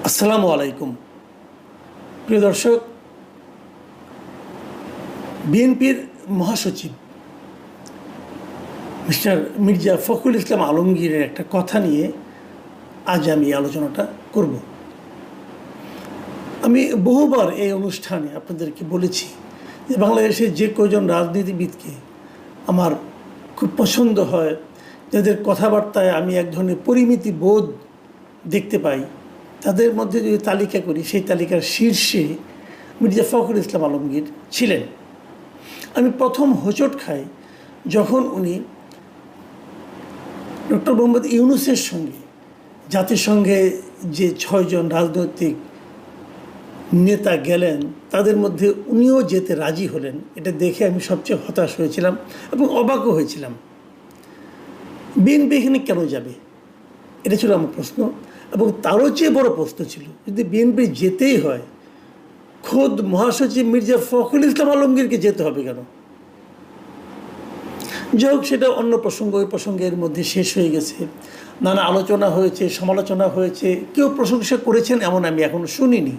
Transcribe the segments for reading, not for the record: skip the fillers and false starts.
আসসালামু আলাইকুম প্রিয় দর্শক। বিএনপির মহাসচিব মিস্টার মির্জা ফখরুল ইসলাম আলমগীরের একটা কথা নিয়ে আজ আমি এই আলোচনাটা করব। আমি বহুবার এই অনুষ্ঠানে আপনাদেরকে বলেছি যে বাংলাদেশের যে কজন রাজনীতিবিদকে আমার খুব পছন্দ হয়, যাদের কথাবার্তায় আমি এক ধরনের পরিমিতি বোধ দেখতে পাই, তাদের মধ্যে যদি তালিকা করি সেই তালিকার শীর্ষে মির্জা ফখরুল ইসলাম আলমগীর ছিলেন। আমি প্রথম হোঁচট খাই যখন উনি ডক্টর মোহাম্মদ ইউনূসের সঙ্গে জাতিসংঘে যে 6 জন রাজনৈতিক নেতা গেলেন তাদের মধ্যে উনিও যেতে রাজি হলেন। এটা দেখে আমি সবচেয়ে হতাশ হয়েছিলাম এবং অবাকও হয়েছিলাম। বিএনপি এখানে কেন যাবে, এটা ছিল আমার প্রশ্ন। এবং তারও চেয়ে বড় প্রশ্ন ছিল, যদি বিএনপি যেতেই হয় খোদ মহাসচিব মির্জা ফখরুল ইসলাম আলমগীরকে যেতে হবে কেন? যাই হোক, সেটা অন্য প্রসঙ্গ। ওই প্রসঙ্গের মধ্যে শেষ হয়ে গেছে। নানা আলোচনা হয়েছে, সমালোচনা হয়েছে। কেউ প্রশংসা করেছেন এমন আমি এখনও শুনিনি।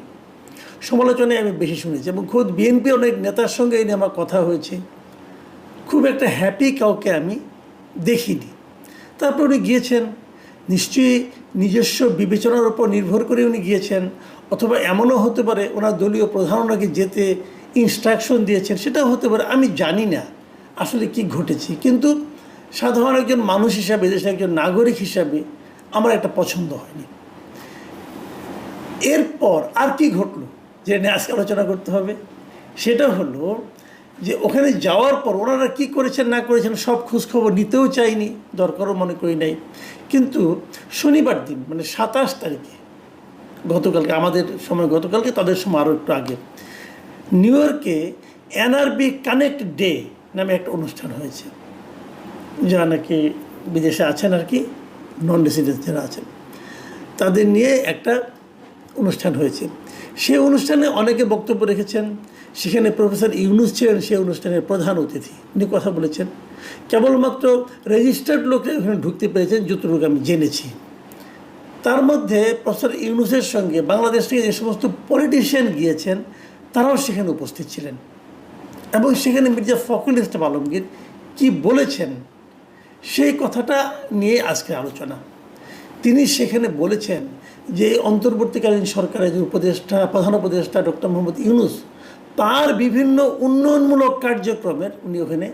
সমালোচনায় আমি বেশি শুনেছি এবং খোদ বিএনপি অনেক নেতার সঙ্গে এই নিয়ে আমার কথা হয়েছে। খুব একটা হ্যাপি কাউকে আমি দেখিনি। তারপর উনি গিয়েছেন, নিশ্চয়ই নিজস্ব বিবেচনার উপর নির্ভর করে উনি গিয়েছেন, অথবা এমনও হতে পারে ওনার দলীয় প্রধান ওনাকে যেতে ইনস্ট্রাকশন দিয়েছেন, সেটাও হতে পারে। আমি জানি না আসলে কি ঘটেছে, কিন্তু সাধারণ একজন মানুষ হিসাবে, দেশের একজন নাগরিক হিসাবে আমার একটা পছন্দ হয়নি। এরপর আর কি ঘটলো যে নিয়ে আজকে আলোচনা করতে হবে, সেটা হলো যে ওখানে যাওয়ার পর ওনারা কী করেছেন না করেছেন সব খোঁজখবর নিতেও চাইনি, দরকারও মনে করি নাই। কিন্তু শনিবার দিন মানে 27 তারিখে, গতকালকে আমাদের সময়, গতকালকে তাদের সময় আরও একটু আগে, নিউ ইয়র্কে এনআরবি কানেক্ট ডে নামে একটা অনুষ্ঠান হয়েছে। যারা নাকি বিদেশে আছেন আর কি, নন রেসিডেন্ট যারা আছেন, তাদের নিয়ে একটা অনুষ্ঠান হয়েছে। সেই অনুষ্ঠানে অনেকে বক্তব্য রেখেছেন। সেখানে প্রফেসর ইউনূস ছিলেন সেই অনুষ্ঠানের প্রধান অতিথি। উনি কথা বলেছেন। কেবলমাত্র রেজিস্টার্ড লোকরা ওখানে ঢুকতে পেরেছেন যতটুকু আমি জেনেছি। তার মধ্যে প্রফেসর ইউনূসের সঙ্গে বাংলাদেশ থেকে যে সমস্ত পলিটিশিয়ান গিয়েছেন তারাও সেখানে উপস্থিত ছিলেন। এবং সেখানে মির্জা ফখরুল ইসলাম আলমগীর কী বলেছেন সেই কথাটা নিয়ে আজকে আলোচনা। তিনি সেখানে বলেছেন যে অন্তর্বর্তীকালীন সরকারের যে উপদেষ্টা, প্রধান উপদেষ্টা ডক্টর মোহাম্মদ ইউনূস, তার বিভিন্ন উন্নয়নমূলক কার্যক্রমের উনি ওখানে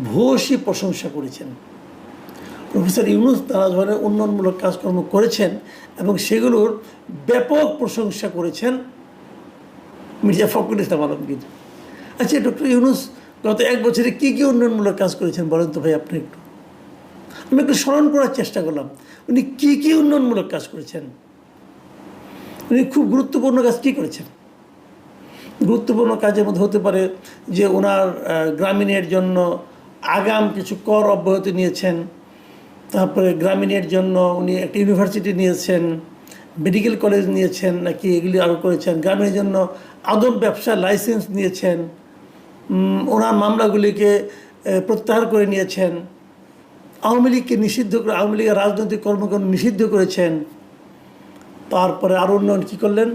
ভূয়সী প্রশংসা করেছেন। প্রফেসর ইউনূস নানা ধরনের উন্নয়নমূলক কাজকর্ম করেছেন এবং সেগুলোর ব্যাপক প্রশংসা করেছেন মির্জা ফখরুল ইসলাম আলমগীর। আচ্ছা, ডক্টর ইউনূস গত 1 বছরে কী কী উন্নয়নমূলক কাজ করেছেন বলেন তো ভাই আপনি একটু। আমি একটু স্মরণ করার চেষ্টা করলাম উনি কী কী উন্নয়নমূলক কাজ করেছেন। উনি খুব গুরুত্বপূর্ণ কাজ কী করেছেন? গুরুত্বপূর্ণ কাজের মধ্যে হতে পারে যে ওনার গ্রামীণের জন্য আগাম কিছু কর অব্যাহতি নিয়েছেন। তারপরে গ্রামীণের জন্য উনি একটা ইউনিভার্সিটি নিয়েছেন, মেডিকেল কলেজ নিয়েছেন নাকি, এগুলি আরও করেছেন। গ্রামীণের জন্য আদব ব্যবসার লাইসেন্স নিয়েছেন। ওনার মামলাগুলিকে প্রত্যাহার করে নিয়েছেন। আওয়ামী লীগকে নিষিদ্ধ করে, আওয়ামী লীগের রাজনৈতিক কর্মকাণ্ড নিষিদ্ধ করেছেন। তারপরে আরও উন্নয়ন কী করলেন?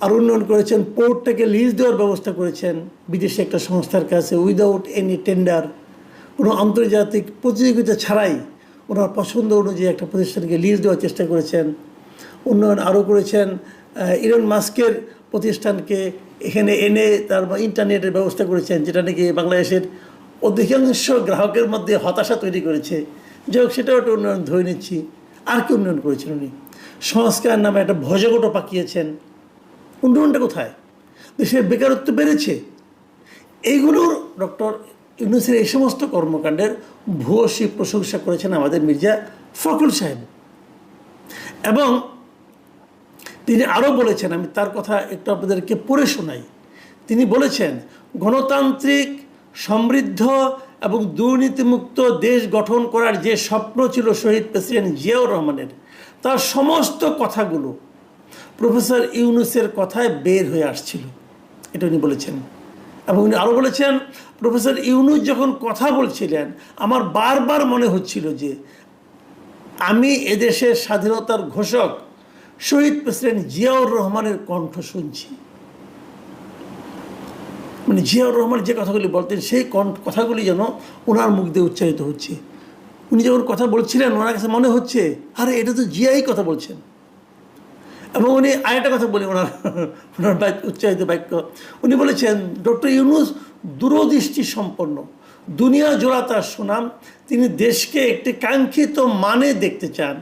আর উন্নয়ন করেছেন, পোর্টটাকে লিজ দেওয়ার ব্যবস্থা করেছেন বিদেশি একটা সংস্থার কাছে উইদাউট এনি টেন্ডার, কোনো আন্তর্জাতিক প্রতিযোগিতা ছাড়াই ওনার পছন্দ অনুযায়ী একটা প্রতিষ্ঠানকে লিজ দেওয়ার চেষ্টা করেছেন। উন্নয়ন আরও করেছেন, ইলন মাস্কের প্রতিষ্ঠানকে এখানে এনে তার ইন্টারনেটের ব্যবস্থা করেছেন, যেটা নাকি বাংলাদেশের অধিকাংশ গ্রাহকের মধ্যে হতাশা তৈরি করেছে। যাই হোক, সেটাও একটা উন্নয়ন ধরে নিচ্ছি। আর কি উন্নয়ন করেছেন উনি? সংস্কার নামে একটা ভজগটও পাকিয়েছেন। উন্নয়নটা কোথায়? দেশের বেকারত্ব বেড়েছে। এইগুলোর ডক্টর ইউনূসের এই সমস্ত কর্মকাণ্ডের ভূয়সী প্রশংসা করেছেন আমাদের মির্জা ফখরুল সাহেব। এবং তিনি আরও বলেছেন, আমি তার কথা একটু আপনাদেরকে পড়ে শোনাই। তিনি বলেছেন, গণতান্ত্রিক, সমৃদ্ধ এবং দুর্নীতিমুক্ত দেশ গঠন করার যে স্বপ্ন ছিল শহীদ প্রেসিডেন্ট জিয়াউর রহমানের, তার সমস্ত কথাগুলো প্রফেসর ইউনূসের কথায় বের হয়ে আসছিল। এটা উনি বলেছেন। এবং উনি আরও বলেছেন, প্রফেসর ইউনূস যখন কথা বলছিলেন আমার বারবার মনে হচ্ছিল যে আমি এদেশের স্বাধীনতার ঘোষক শহীদ প্রেসিডেন্ট জিয়াউর রহমানের কণ্ঠ শুনছি। মানে জিয়াউর রহমান যে কথাগুলি বলতেন সেই কথাগুলি যেন ওনার মুখ দিয়ে উচ্চারিত হচ্ছে। উনি যখন কথা বলছিলেন ওনার কাছে মনে হচ্ছে আরে এটা তো জিয়াই কথা বলছেন। এবং উনি আরেকটা কথা বলি ওনার উচ্চারিত বাক্য, উনি বলেছেন ডক্টর ইউনূস দূরদৃষ্টি সম্পন্ন, দুনিয়া জোড়া তার সুনাম, তিনি দেশকে একটি কাঙ্ক্ষিত মানে দেখতে চান।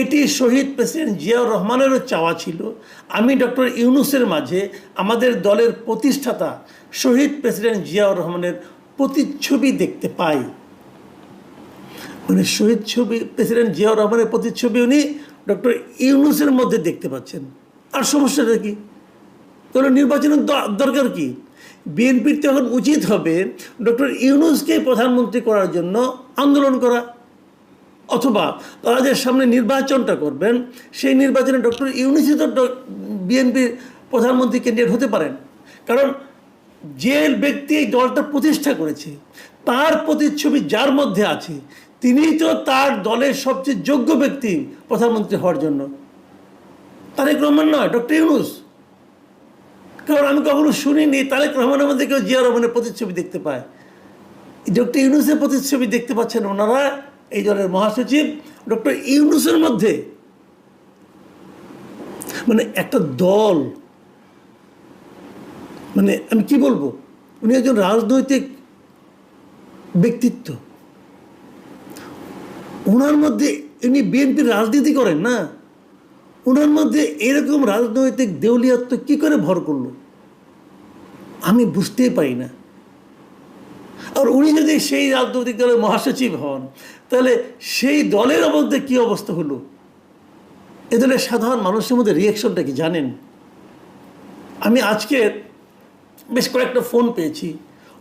এটি শহীদ প্রেসিডেন্ট জিয়াউর রহমানেরও চাওয়া ছিল। আমি ডক্টর ইউনূসের মাঝে আমাদের দলের প্রতিষ্ঠাতা শহীদ প্রেসিডেন্ট জিয়াউর রহমানের প্রতিচ্ছবি দেখতে পাই। মানে প্রেসিডেন্ট জিয়াউর রহমানের প্রতিচ্ছবি উনি ডক্টর ইউনূসের মধ্যে দেখতে পাচ্ছেন। আর সমস্যাটা কি? কোনো নির্বাচনের দরকার কি? বিএনপির তো এখন উচিত হবে ডক্টর ইউনূসকে প্রধানমন্ত্রী করার জন্য আন্দোলন করা, অথবা তারা যে সামনে নির্বাচনটা করবেন সেই নির্বাচনে ডক্টর ইউনূসই তো বিএনপির প্রধানমন্ত্রী ক্যান্ডিডেট হতে পারেন। কারণ যে ব্যক্তি এই দলটা প্রতিষ্ঠা করেছে তার প্রতিচ্ছবি যার মধ্যে আছে তিনিই তো তার দলের সবচেয়ে যোগ্য ব্যক্তি প্রধানমন্ত্রী হওয়ার জন্য। তারেক রহমান নয়, ডক্টর ইউনূস। কারণ আমি কখনো শুনিনি তারেক রহমানের মধ্যে কেউ জিয়া রহমানের প্রতিচ্ছবি দেখতে পায়। ডক্টর ইউনূসের প্রতিচ্ছবি দেখতে পাচ্ছেন ওনারা, এই দলের মহাসচিব ডক্টর ইউনূসের মধ্যে। মানে একটা দল, মানে আমি কি বলবো, উনি একজন রাজনৈতিক ব্যক্তিত্ব, ওনার মধ্যে উনি বিএনপির রাজনীতি করেন না, ওনার মধ্যে এরকম রাজনৈতিক দেউলিয়াত্ব কি করে ভর করলো আমি বুঝতেই পারি না। আর উনি যদি সেই রাজনৈতিক দলের মহাসচিব হন তাহলে সেই দলের মধ্যে কী অবস্থা হলো, এ দলের সাধারণ মানুষের মধ্যে রিয়াকশনটা কি জানেন? আমি আজকে বেশ কয়েকটা ফোন পেয়েছি,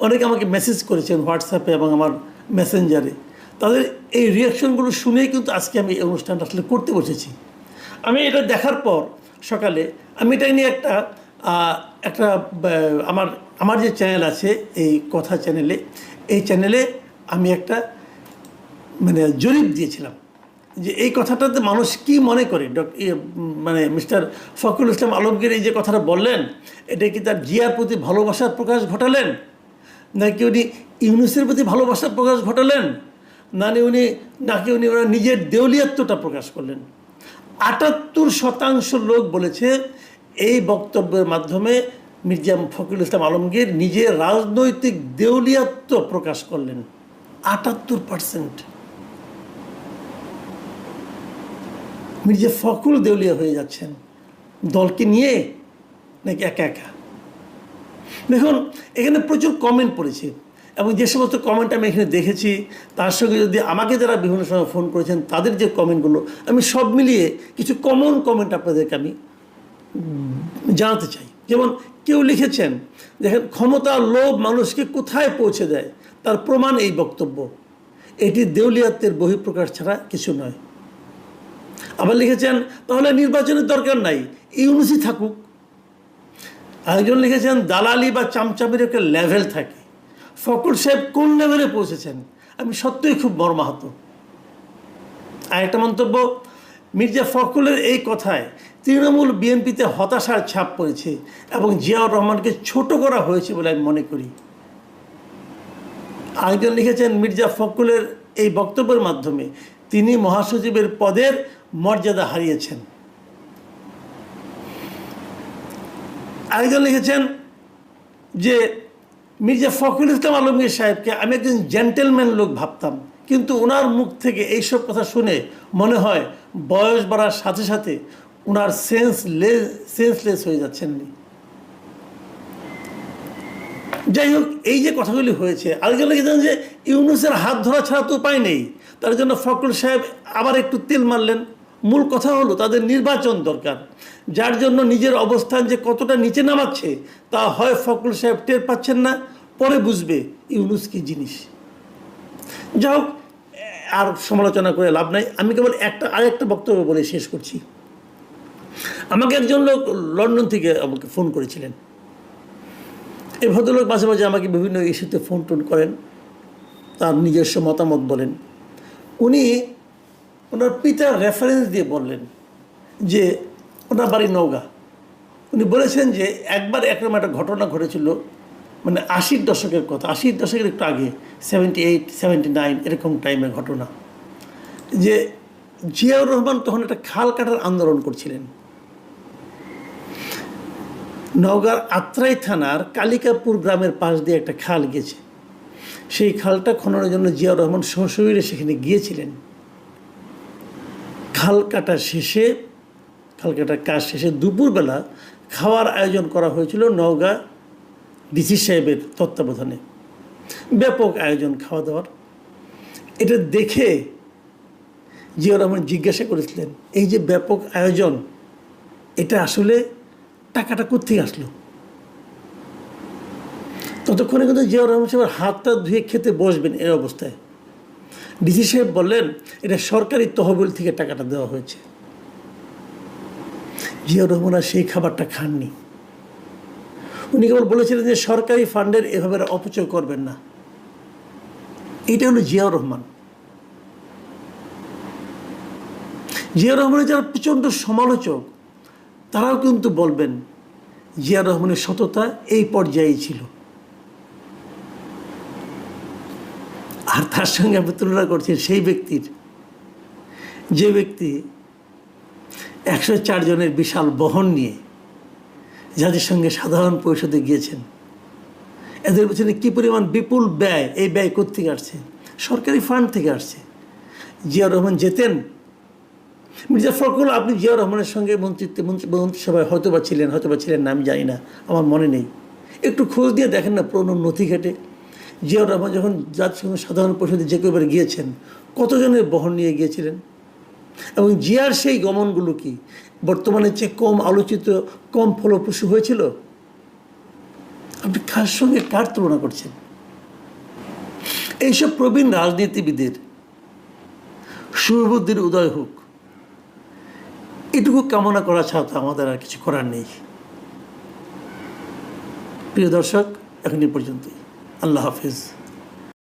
অনেকে আমাকে মেসেজ করেছেন হোয়াটসঅ্যাপে এবং আমার মেসেঞ্জারে। তাদের এই রিয়াকশনগুলো শুনেই কিন্তু আজকে আমি এই অনুষ্ঠানটা আসলে করতে বসেছি। আমি এটা দেখার পর সকালে আমি এটা নিয়ে একটা আমার যে চ্যানেল আছে এই কথা চ্যানেলে, এই চ্যানেলে আমি একটা মানে জরিপ দিয়েছিলাম যে এই কথাটাতে মানুষ কি মনে করে। মানে মিস্টার ফখরুল ইসলাম আলমগীর এই যে কথাটা বললেন এটা কি তার জিয়ার প্রতি ভালোবাসার প্রকাশ ঘটালেন, নাকি উনি ইউনূসের প্রতি ভালোবাসার প্রকাশ ঘটালেন, নাকি উনি ওনার নিজের দেউলিয়াত্বটা প্রকাশ করলেন। ৭৮% লোক বলেছে এই বক্তব্যের মাধ্যমে মির্জা ফখরুল ইসলাম আলমগীর নিজের রাজনৈতিক দেউলিয়াত্ব প্রকাশ করলেন। ৭৮%। মির্জা ফখরুল দেউলিয়া হয়ে যাচ্ছেন দলকে নিয়ে নাকি একা একা। দেখুন এখানে প্রচুর কমেন্ট পড়েছে এবং যে সমস্ত কমেন্ট আমি এখানে দেখেছি তার সঙ্গে যদি আমাকে যারা বিভিন্ন সময় ফোন করেছেন তাদের যে কমেন্টগুলো আমি সব মিলিয়ে কিছু কমন কমেন্ট আপনাদেরকে আমি জানাতে চাই। যেমন কেউ লিখেছেন, দেখেন ক্ষমতা লোভ মানুষকে কোথায় পৌঁছে দেয় তার প্রমাণ এই বক্তব্য, এটি দেউলিয়াত্বের বহিঃপ্রকাশ ছাড়া কিছু নয়। আবার লিখেছেন তাহলে নির্বাচনের দরকার নাই, ইউনূসই থাকুক। আরেকজন লিখেছেন দালালি বা চামচামির একটা লেভেল থাকে, ফখরুল সাহেব কোন লেভেলে পৌঁছেছেন, আমি সত্যিই খুব মর্মাহত। আরেকটা মন্তব্য, মির্জা ফখরুলের এই কথায় তৃণমূল বিএনপিতে হতাশার ছাপ পড়েছে এবং জিয়াউর রহমানকে ছোট করা হয়েছে বলে আমি মনে করি। আরেকজন লিখেছেন মির্জা ফখরুলের এই বক্তব্যের মাধ্যমে তিনি মহাসচিবের পদের মর্যাদা হারিয়েছেন। আরেকজন লিখেছেন যে মির্জা ফখরুল ইসলাম আলমগীর সাহেবকে আমি একজন জেন্টেলম্যান লোক ভাবতাম, কিন্তু ওনার মুখ থেকে এইসব কথা শুনে মনে হয় বয়স বাড়ার সাথে সাথে ওনার সেন্সলেস হয়ে যাচ্ছেন। যাই হোক, এই যে কথাগুলি হয়েছে, আরেকজন লিখেছেন যে ইউনূসের হাত ধরা ছাড়া তো উপায় নেই, তার জন্য ফখরুল সাহেব আবার একটু তেল মারলেন। মূল কথা হলো তাদের নির্বাচন দরকার, যার জন্য নিজের অবস্থান যে কতটা নিচে নামাচ্ছে তা হয় ফখরুল সাহেব টের পাচ্ছেন না, পরে বুঝবে ইউনূস কি জিনিস। যাই হোক, আর সমালোচনা করে লাভ নাই, আমি কেবল আরেকটা বক্তব্য বলে শেষ করছি। আমাকে একজন লোক লন্ডন থেকে আমাকে ফোন করেছিলেন। এই ভদ্রলোক মাঝে মাঝে আমাকে বিভিন্ন ইস্যুতে ফোন টোন করেন, তার নিজস্ব মতামত বলেন। উনি ওনার পিতার রেফারেন্স দিয়ে বললেন যে ওনার বাড়ি নওগাঁ। উনি বলেছেন যে একবার একরকম একটা ঘটনা ঘটেছিল, মানে 80-র দশকের কথা, 80-র দশকের একটু আগে, 78, 79 এরকম টাইমের ঘটনা, যে জিয়াউর রহমান তখন একটা খাল কাটার আন্দোলন করছিলেন। নওগাঁর আত্রাই থানার কালিকাপুর গ্রামের পাশ দিয়ে একটা খাল গেছে। সেই খালটা খননের জন্য জিয়াউর রহমান সশরীরে সেখানে গিয়েছিলেন। খাল কাটার কাজ শেষে দুপুরবেলা খাওয়ার আয়োজন করা হয়েছিল নওগাঁ ডিসি সাহেবের তত্ত্বাবধানে। ব্যাপক আয়োজন খাওয়া দাওয়ার। এটা দেখে জিয়াউর রহমান জিজ্ঞাসা করেছিলেন, এই যে ব্যাপক আয়োজন, এটা আসলে টাকাটা কোত্থেকে আসলো? ততক্ষণে কিন্তু জিয়াউর রহমান সাহেবের হাতটা ধুয়ে খেতে বসবেন এই অবস্থায় ডিসি সাহেব বললেন, এটা সরকারি তহবিল থেকে টাকাটা দেওয়া হয়েছে। জিয়াউর রহমান আর সেই খাবারটা খাননি। উনি কেবল বলেছিলেন যে সরকারি ফান্ডের এভাবে অপচয় করবেন না। এটা হলো জিয়াউর রহমান। জিয়াউর রহমানের যারা প্রচণ্ড সমালোচক, তারাও কিন্তু বলবেন জিয়াউর রহমানের সততা এই পর্যায়েই ছিল। আর তার সঙ্গে আপনি তুলনা করছেন সেই ব্যক্তির, যে ব্যক্তি 104 জনের বিশাল বহন নিয়ে যাদের সঙ্গে সাধারণ পরিষদে গিয়েছেন। এদের পেছনে কী পরিমাণ বিপুল ব্যয়, এই ব্যয় কোত্থেকে আসছে? সরকারি ফান্ড থেকে আসছে। জিয়াউর রহমান যেতেন, মির্জা ফখরুল, আপনি জিয়াউর রহমানের সঙ্গে মন্ত্রিসভায় হয়তোবা ছিলেন না, আমি জানি না, আমার মনে নেই। একটু খোঁজ দিয়ে দেখেন না পুরনো নথি ঘেটে। জিয়াউর রহমান যখন জাতিসংঘ সাধারণ পরিষদে যে কেউবার গিয়েছেন, কতজনের বহন নিয়ে গিয়েছিলেন? এবং জিয়ার সেই গমনগুলো কি বর্তমানে চেয়ে কম আলোচিত, কম ফলপ্রসূ হয়েছিল? আপনি কার সঙ্গে কার তুলনা করছেন? এইসব প্রবীণ রাজনীতিবিদের শুভবুদ্ধির উদয় হোক, এটুকু কামনা করা ছাড়া তো আমাদের আর কিছু করার নেই। প্রিয় দর্শক, এখন এই পর্যন্তই। আল্লাহ হাফিজ।